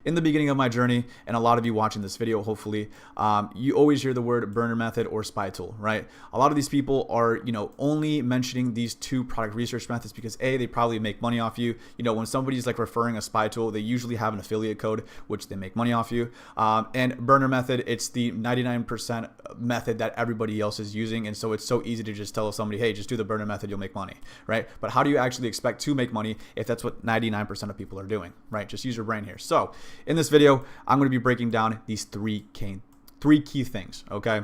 in the beginning of my journey, and a lot of you watching this video, hopefully, you always hear the word burner method or spy tool, right? A lot of these people are, only mentioning these two product research methods because A, they probably make money off you. When somebody's like referring a spy tool, they usually have an affiliate code, which they make money off you. And burner method, it's the 99% method that everybody else is using. And so it's so easy to just tell somebody, hey, just do the burner method, you'll make money, right? But how do you actually expect to make money if that's what 99% of people are doing, right? Just use your brain here. So in this video, I'm going to be breaking down these three key things, okay?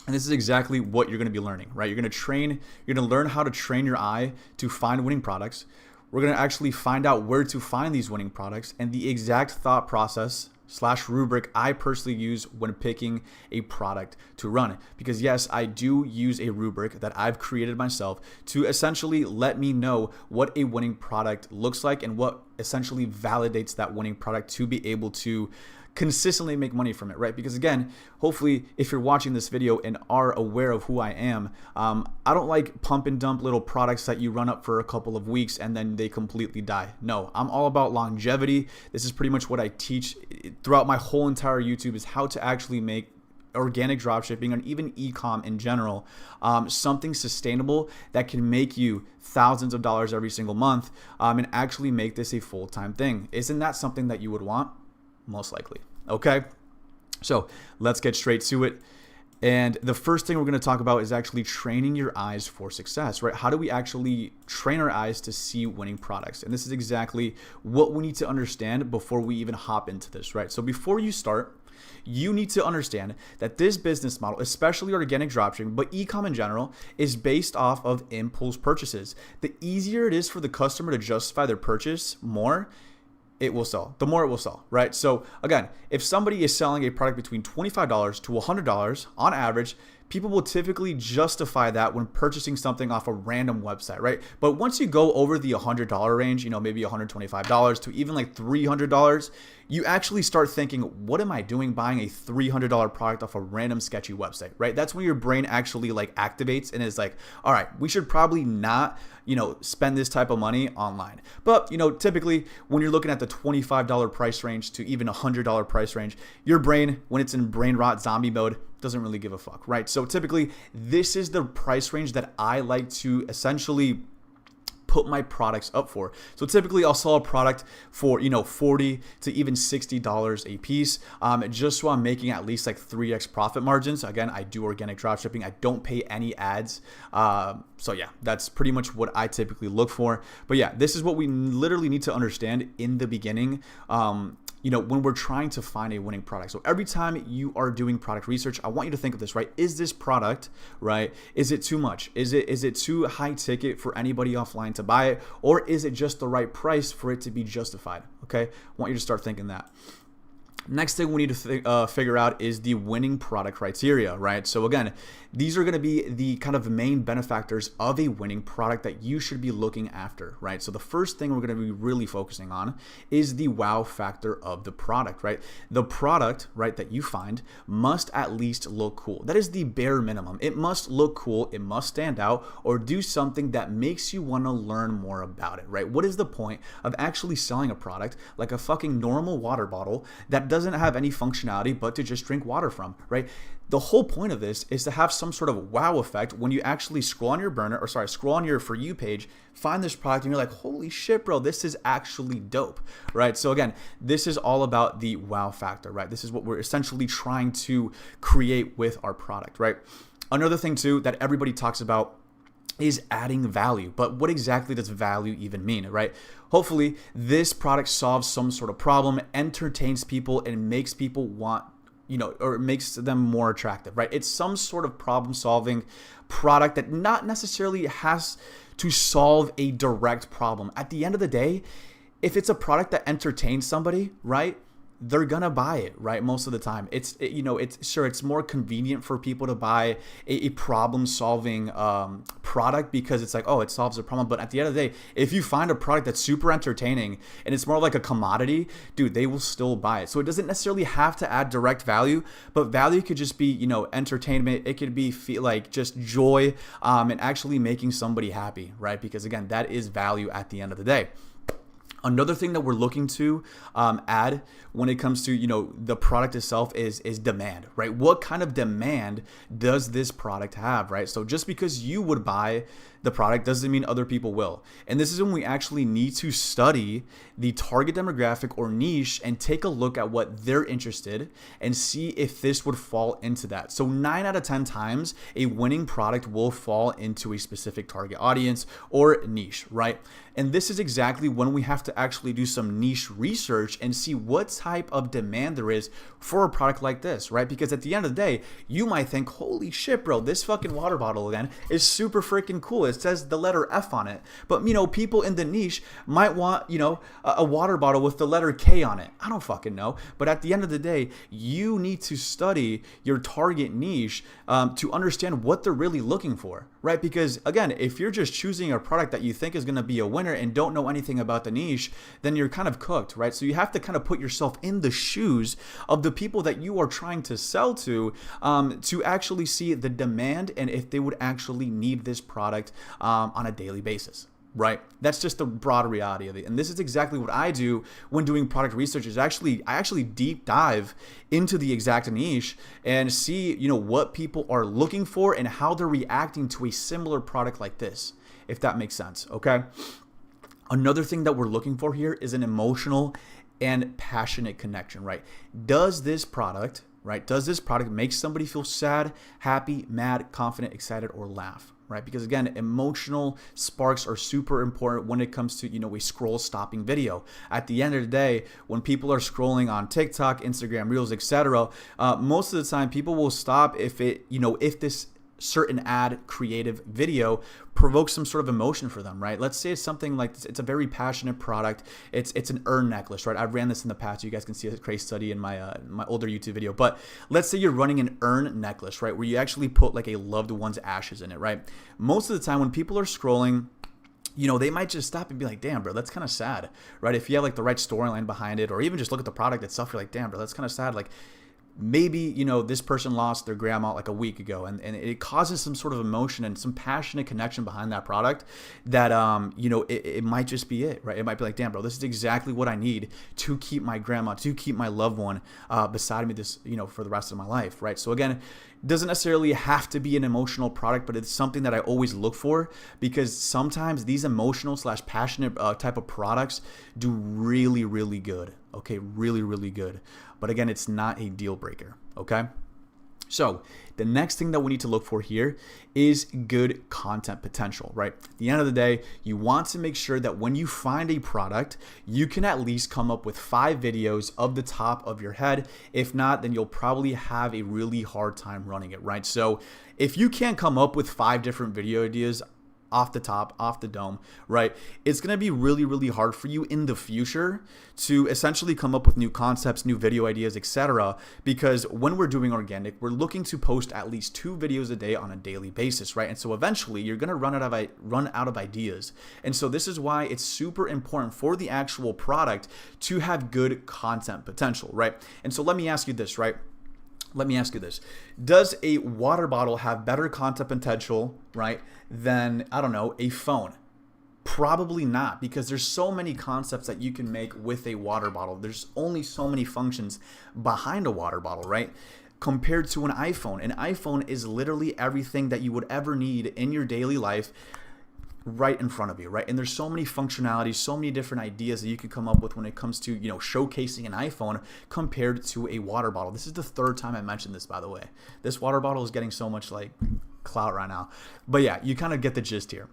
And this is exactly what you're going to be learning, right? You're going to learn how to train your eye to find winning products. We're going to actually find out where to find these winning products and the exact thought process / rubric I personally use when picking a product to run. Because yes, I do use a rubric that I've created myself to essentially let me know what a winning product looks like and what essentially validates that winning product to be able to consistently make money from it, right? Because again, hopefully if you're watching this video and are aware of who I am, I don't like pump and dump little products that you run up for a couple of weeks and then they completely die. No, I'm all about longevity. This is pretty much what I teach throughout my whole entire YouTube, is how to actually make organic dropshipping and even e-com in general something sustainable that can make you thousands of dollars every single month and actually make this a full-time thing. Isn't that something that you would want? Most likely. Okay, so let's get straight to it. And the first thing we're going to talk about is actually training your eyes for success, right? How do we actually train our eyes to see winning products? And this is exactly what we need to understand before we even hop into this, right? So before you start, you need to understand that this business model, especially organic dropshipping, but e-com in general, is based off of impulse purchases. The easier it is for the customer to justify their purchase more, it will sell. The more it will sell, right? So again, if somebody is selling a product between $25 to $100 on average, people will typically justify that when purchasing something off a random website, right? But once you go over the $100 range, maybe $125 to even like $300, you actually start thinking, what am I doing buying a $300 product off a random sketchy website, right? That's when your brain actually like activates and is like, all right, we should probably not, spend this type of money online. But, typically when you're looking at the $25 price range to even $100 price range, your brain, when it's in brain rot zombie mode, doesn't really give a fuck, right? So typically this is the price range that I like to essentially put my products up for. So typically I'll sell a product for, $40 to even $60 a piece, just so I'm making at least like 3x profit margins. Again, I do organic dropshipping. I don't pay any ads. So yeah, that's pretty much what I typically look for. But yeah, this is what we literally need to understand in the beginning. When we're trying to find a winning product. So every time you are doing product research, I want you to think of this, right? Is this product, right? Is it too much? Is it too high ticket for anybody offline to buy it? Or is it just the right price for it to be justified? Okay, I want you to start thinking that. Next thing we need to figure out is the winning product criteria, right? So again, these are going to be the kind of main benefactors of a winning product that you should be looking after, right? So the first thing we're going to be really focusing on is the wow factor of the product, right? The product, right, that you find must at least look cool. That is the bare minimum. It must look cool, it must stand out, or do something that makes you want to learn more about it, right? What is the point of actually selling a product like a fucking normal water bottle that doesn't have any functionality but to just drink water from, right? The whole point of this is to have some sort of wow effect when you actually scroll on your For You page, find this product and you're like, holy shit, bro, this is actually dope, right? So again, this is all about the wow factor, right? This is what we're essentially trying to create with our product, right? Another thing too that everybody talks about is adding value. But what exactly does value even mean, right? Hopefully this product solves some sort of problem, entertains people, and makes people want, or it makes them more attractive, right? It's some sort of problem solving product that not necessarily has to solve a direct problem. At the end of the day, if it's a product that entertains somebody, right, they're gonna buy it, right? Most of the time, it's more convenient for people to buy a problem-solving product because it's like, oh, it solves a problem. But at the end of the day, if you find a product that's super entertaining and it's more like a commodity, dude, they will still buy it. So it doesn't necessarily have to add direct value, but value could just be, entertainment. It could be like just joy and actually making somebody happy, right? Because again, that is value at the end of the day. Another thing that we're looking to add when it comes to the product itself is demand, right? What kind of demand does this product have, right? So just because you would buy the product doesn't mean other people will. And this is when we actually need to study the target demographic or niche and take a look at what they're interested and see if this would fall into that. So 9 out of 10 times a winning product will fall into a specific target audience or niche, right? And this is exactly when we have to actually do some niche research and see what type of demand there is for a product like this, right? Because at the end of the day, you might think, holy shit, bro, this fucking water bottle again is super freaking cool. It says the letter F on it. But, people in the niche might want, a water bottle with the letter K on it. I don't fucking know. But at the end of the day, you need to study your target niche to understand what they're really looking for, right? Because again, if you're just choosing a product that you think is going to be a winner and don't know anything about the niche, then you're kind of cooked, right? So you have to kind of put yourself in the shoes of the people that you are trying to sell to actually see the demand and if they would actually need this product on a daily basis. Right? That's just the broad reality of it. And this is exactly what I do when doing product research I actually deep dive into the exact niche and see, what people are looking for and how they're reacting to a similar product like this, if that makes sense. Okay. Another thing that we're looking for here is an emotional and passionate connection, right? Does this product make somebody feel sad, happy, mad, confident, excited, or laugh? Right? Because again, emotional sparks are super important when it comes to, a scroll stopping video. At the end of the day, when people are scrolling on TikTok, Instagram, Reels, etc., most of the time people will stop if this certain ad creative video provokes some sort of emotion for them, right? Let's say it's something like this. It's a very passionate product. It's an urn necklace, right? I've ran this in the past. You guys can see a case study in my my older YouTube video. But let's say you're running an urn necklace, right? Where you actually put like a loved one's ashes in it, right? Most of the time when people are scrolling, they might just stop and be like, damn, bro, that's kind of sad, right? If you have like the right storyline behind it, or even just look at the product itself, you're like, damn, bro, that's kind of sad. Like, maybe, this person lost their grandma like a week ago and it causes some sort of emotion and some passionate connection behind that product that, it might just be it, right? It might be like, damn, bro, this is exactly what I need to keep my grandma, to keep my loved one beside me for the rest of my life, right? So again, it doesn't necessarily have to be an emotional product, but it's something that I always look for because sometimes these emotional / passionate type of products do really, really good. Okay, really, really good. But again, it's not a deal breaker, okay? So the next thing that we need to look for here is good content potential, right? At the end of the day, you want to make sure that when you find a product, you can at least come up with 5 videos of the top of your head. If not, then you'll probably have a really hard time running it, right? So if you can't come up with 5 different video ideas off the top, off the dome, right? It's going to be really, really hard for you in the future to essentially come up with new concepts, new video ideas, etc. Because when we're doing organic, we're looking to post at least 2 videos a day on a daily basis, right? And so eventually you're going to run out of ideas. And so this is why it's super important for the actual product to have good content potential, right? And so let me ask you this, right? Let me ask you this. Does a water bottle have better content potential, right, than, I don't know, a phone? Probably not, because there's so many concepts that you can make with a water bottle. There's only so many functions behind a water bottle, right? Compared to an iPhone. An iPhone is literally everything that you would ever need in your daily life right in front of you, right? And there's so many functionalities, so many different ideas that you could come up with when it comes to, showcasing an iPhone compared to a water bottle. This is the 3rd time I mentioned this, by the way. This water bottle is getting so much like clout right now. But yeah, you kind of get the gist here.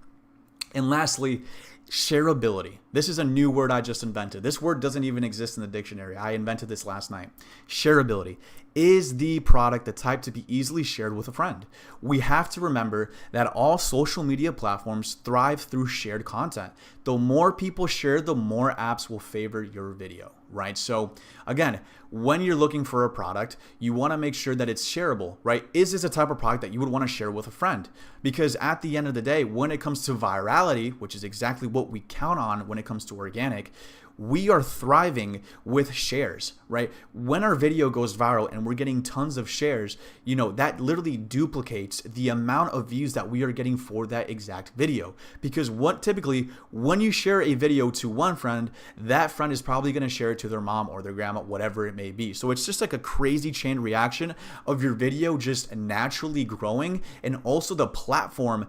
And lastly, shareability. This is a new word I just invented. This word doesn't even exist in the dictionary. I invented this last night. Shareability. Is the product the type to be easily shared with a friend? We have to remember that all social media platforms thrive through shared content. The more people share, the more apps will favor your video, right? So again, when you're looking for a product, you want to make sure that it's shareable, right? Is this a type of product that you would want to share with a friend? Because at the end of the day, when it comes to virality, which is exactly what we count on when it comes to organic, we are thriving with shares, right? When our video goes viral and we're getting tons of shares, that literally duplicates the amount of views that we are getting for that exact video. Because typically when you share a video to one friend, that friend is probably going to share it to their mom or their grandma, whatever it may be. So it's just like a crazy chain reaction of your video just naturally growing, and also the platform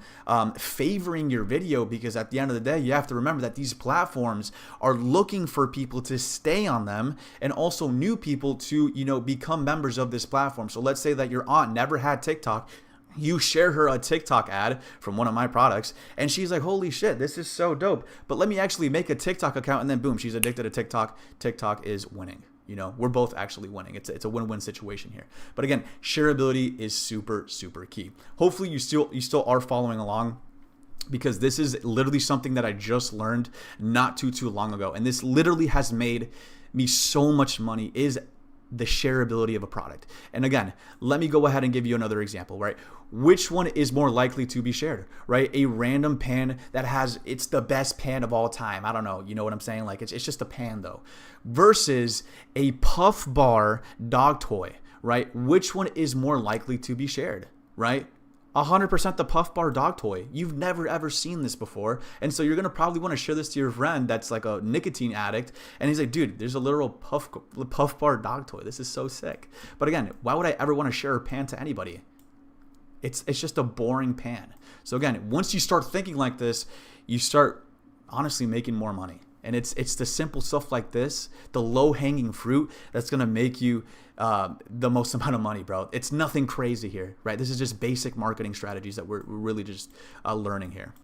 favoring your video, because at the end of the day, you have to remember that these platforms are looking for people to stay on them, and also new people to, become members of this platform. So let's say that your aunt never had TikTok. You share her a TikTok ad from one of my products, and she's like, holy shit, this is so dope. But let me actually make a TikTok account, and then boom, she's addicted to TikTok. TikTok is winning. We're both actually winning. It's a win-win situation here. But again, shareability is super, super key. Hopefully you still are following along, because this is literally something that I just learned not too long ago. And this literally has made me so much money, is the shareability of a product. And again, let me go ahead and give you another example, right? Which one is more likely to be shared, right? A random pan that it's the best pan of all time. I don't know. You know what I'm saying? Like it's just a pan though, versus a Puff Bar dog toy, right? Which one is more likely to be shared, right? 100% the Puff Bar dog toy. You've never ever seen this before, and so you're gonna probably want to share this to your friend that's like a nicotine addict, and he's like, dude, there's a literal Puff Bar dog toy. This is so sick. But again, why would I ever want to share a pan to anybody? It's just a boring pan. So again, once you start thinking like this, you start honestly making more money. And it's the simple stuff like this, the low-hanging fruit, that's going to make you the most amount of money, bro. It's nothing crazy here, right? This is just basic marketing strategies that we're really just learning here.